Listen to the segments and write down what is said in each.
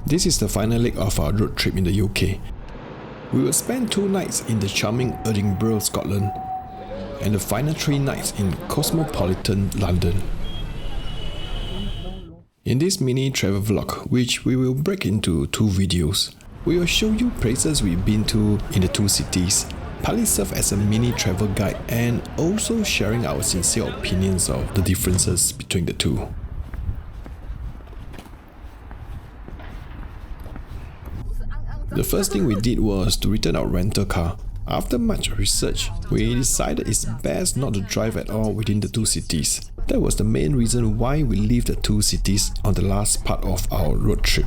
This is the final leg of our road trip in the UK. We will spend 2 nights in the charming Edinburgh, Scotland, and the final 3 nights in cosmopolitan London. In this mini travel vlog, which we will break into 2 videos, we will show you places we've been to in the 2 cities, partly serve as a mini travel guide and also sharing our sincere opinions of the differences between the 2. The first thing we did was to return our rental car. After much research, we decided it's best not to drive at all within the 2 cities. That was the main reason why we leave the 2 cities on the last part of our road trip.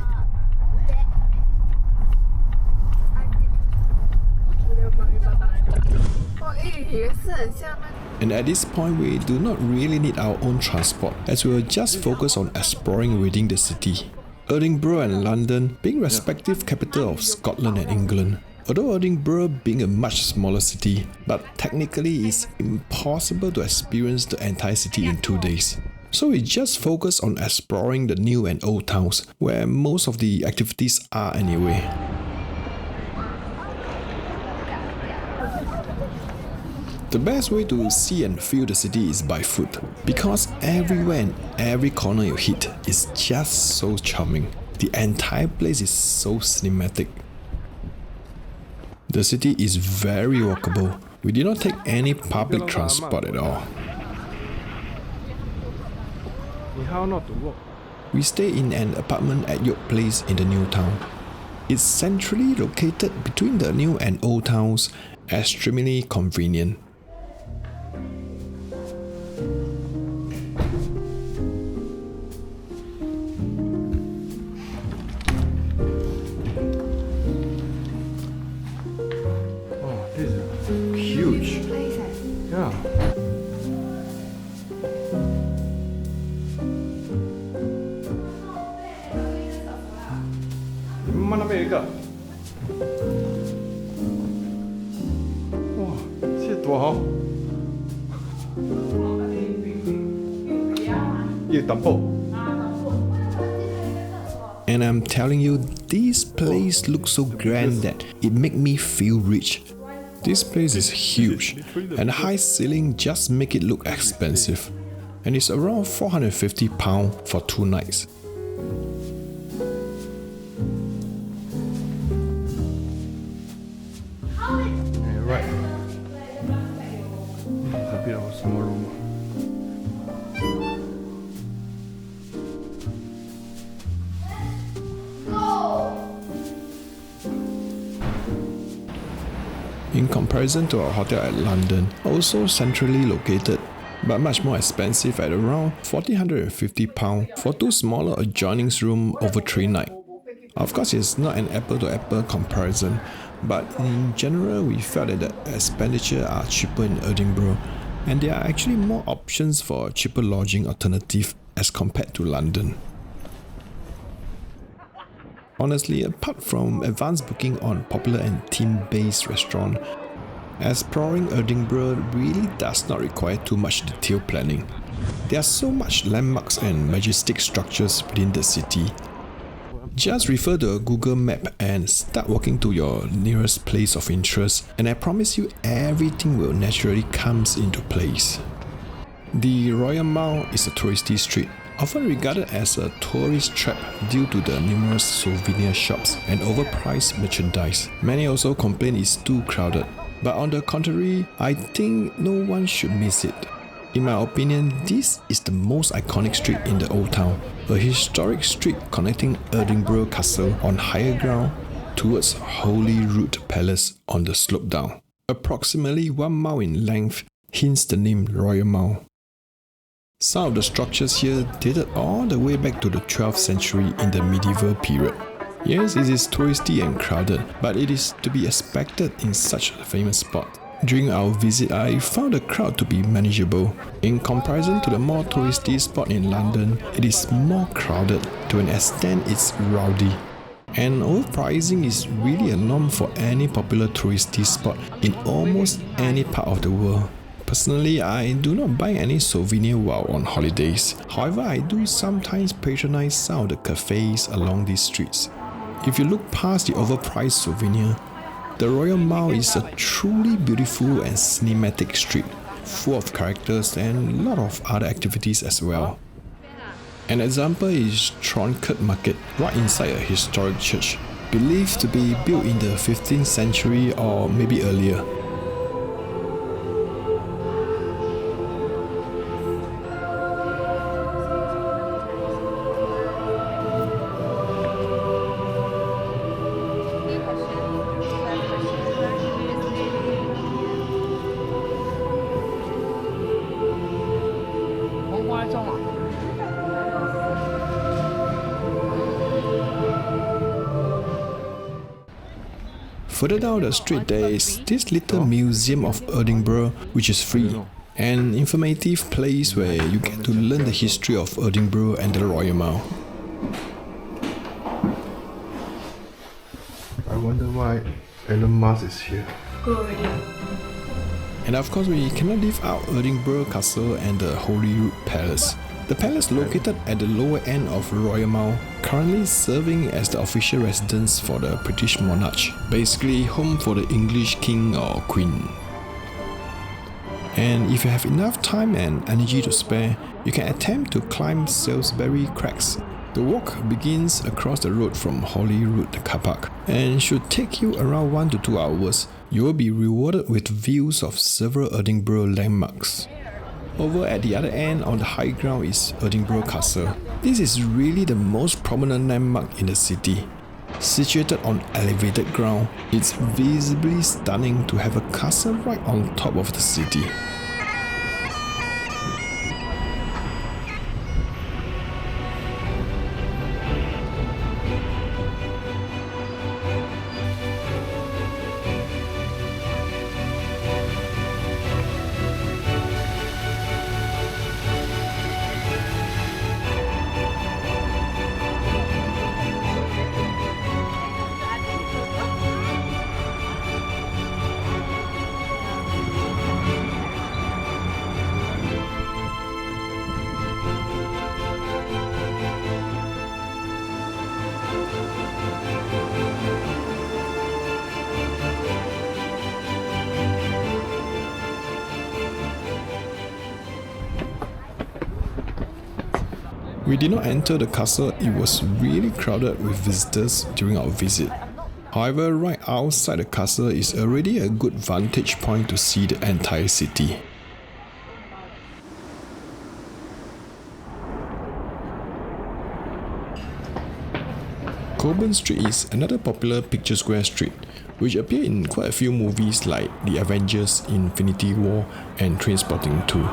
And at this point, we do not really need our own transport, as we will just focus on exploring within the city. Edinburgh and London being respective capital of Scotland and England. Although Edinburgh being a much smaller city, but technically it's impossible to experience the entire city in 2 days. So we just focus on exploring the new and old towns, where most of the activities are anyway. The best way to see and feel the city is by foot, because everywhere and every corner you hit is just so charming. The entire place is so cinematic. The city is very walkable. We did not take any public transport at all. We stay in an apartment at York Place in the new town. It's centrally located between the new and old towns, extremely convenient. And I'm telling you, this place looks so grand that it makes me feel rich. This place is huge, and the high ceiling just make it look expensive. And it's around £450 for 2 nights. Right. This is a bit of a small room. In comparison to our hotel at London, also centrally located, but much more expensive at around £1,450 for 2 smaller adjoining rooms over 3 nights. Of course, it's not an apple-to-apple comparison, but in general, we felt that the expenditure are cheaper in Edinburgh, and there are actually more options for cheaper lodging alternative as compared to London. Honestly, apart from advanced booking on popular and theme-based restaurants, exploring Edinburgh really does not require too much detailed planning. There are so much landmarks and majestic structures within the city. Just refer to a Google map and start walking to your nearest place of interest, and I promise you everything will naturally come into place. The Royal Mile is a touristy street, often regarded as a tourist trap due to the numerous souvenir shops and overpriced merchandise. Many also complain it's too crowded, but on the contrary, I think no one should miss it. In my opinion, this is the most iconic street in the old town, a historic street connecting Edinburgh Castle on higher ground towards Holyrood Palace on the slope down. Approximately 1 mile in length, hence the name Royal Mile. Some of the structures here dated all the way back to the 12th century in the medieval period. Yes, it is touristy and crowded, but it is to be expected in such a famous spot. During our visit, I found the crowd to be manageable. In comparison to the more touristy spot in London, it is more crowded. To an extent, it's rowdy. And overpricing is really a norm for any popular touristy spot in almost any part of the world. Personally, I do not buy any souvenir while on holidays. However, I do sometimes patronize some of the cafes along these streets. If you look past the overpriced souvenir, the Royal Mile is a truly beautiful and cinematic street, full of characters and a lot of other activities as well. An example is Tronkert Market, right inside a historic church, believed to be built in the 15th century or maybe earlier. Further down the street, there is this little museum of Edinburgh, which is free, an informative place where you get to learn the history of Edinburgh and the Royal Mile. I wonder why Elon Musk is here. And of course, we cannot leave out Edinburgh Castle and the Holyrood Palace. The palace located at the lower end of Royal Mile, currently serving as the official residence for the British monarch, basically home for the English king or queen. And if you have enough time and energy to spare, you can attempt to climb Salisbury Crags. The walk begins across the road from Holyrood car park and should take you around 1 to 2 hours. You will be rewarded with views of several Edinburgh landmarks. Over at the other end on the high ground is Edinburgh Castle. This is really the most prominent landmark in the city. Situated on elevated ground, it's visibly stunning to have a castle right on top of the city. We did not enter the castle, it was really crowded with visitors during our visit. However, right outside the castle is already a good vantage point to see the entire city. Cockburn Street is another popular picture square street, which appeared in quite a few movies like The Avengers, Infinity War and Trainspotting 2.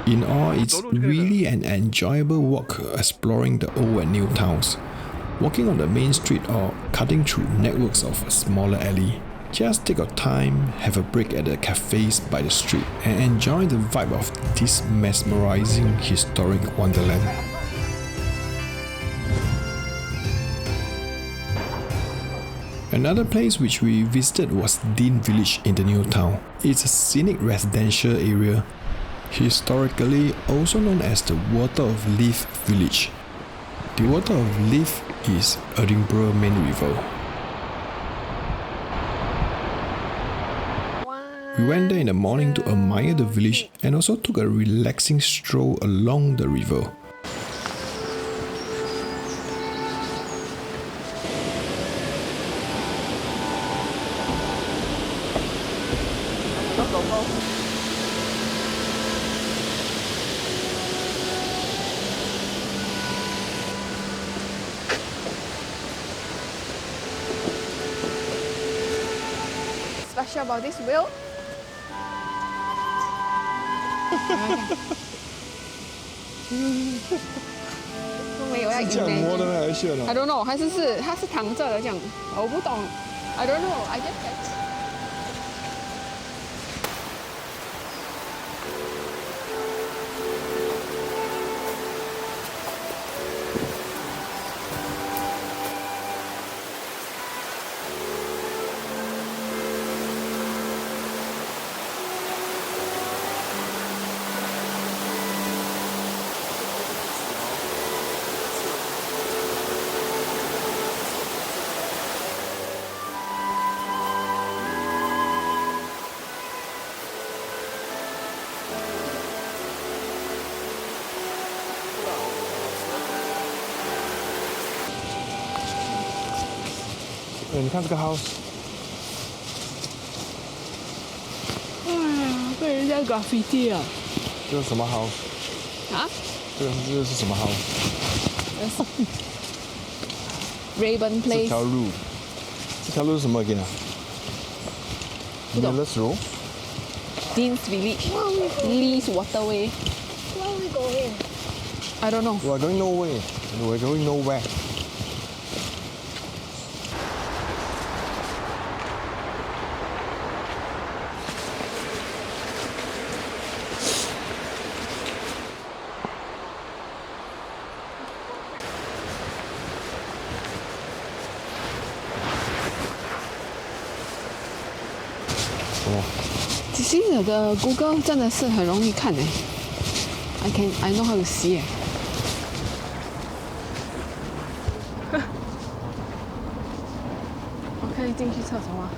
In all, it's really an enjoyable walk exploring the old and new towns. Walking on the main street or cutting through networks of smaller alley. Just take your time, have a break at the cafes by the street and enjoy the vibe of this mesmerizing historic wonderland. Another place which we visited was Dean Village in the new town. It's a scenic residential area, historically also known as the Water of Leith Village. The Water of Leith is Edinburgh main river. We went there in the morning to admire the village and also took a relaxing stroll along the river. Special about this wheel? 都没有要 imagine。I don't know， 还是它是躺着的这样，我不懂。I don't know， I just get。你看这个 house， 被人家 graffiti 了。这是什么 house？ 啊？这是什么 house？ Raven 这 Place。条路是什么 again 啊？不懂。 Miller's Road。 Dean's Village。Lee's Waterway。 Where are we going? I don't know. We're going nowhere. We're going nowhere.其实有的 Google 真的是很容易看诶。I know how to see 诶。我可以进去厕所吗？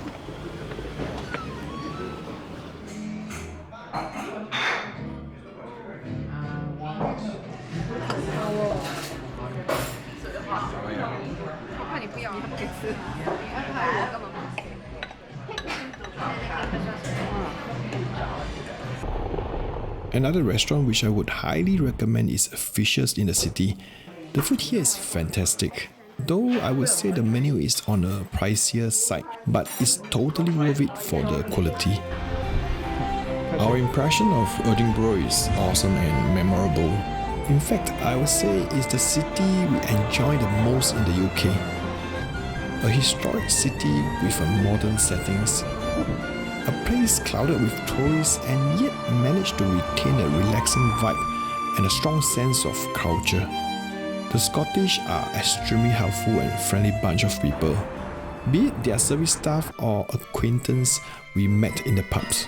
我怕你不要，你不可以吃。我怕我根本不吃。Another restaurant which I would highly recommend is Fishes in the City. The food here is fantastic. Though I would say the menu is on a pricier side, but it's totally worth it for the quality. Our impression of Edinburgh is awesome and memorable. In fact, I would say it's the city we enjoy the most in the UK. A historic city with a modern settings. A place clouded with tourists and yet managed to retain a relaxing vibe and a strong sense of culture. The Scottish are extremely helpful and friendly bunch of people, be it their service staff or acquaintance we met in the pubs.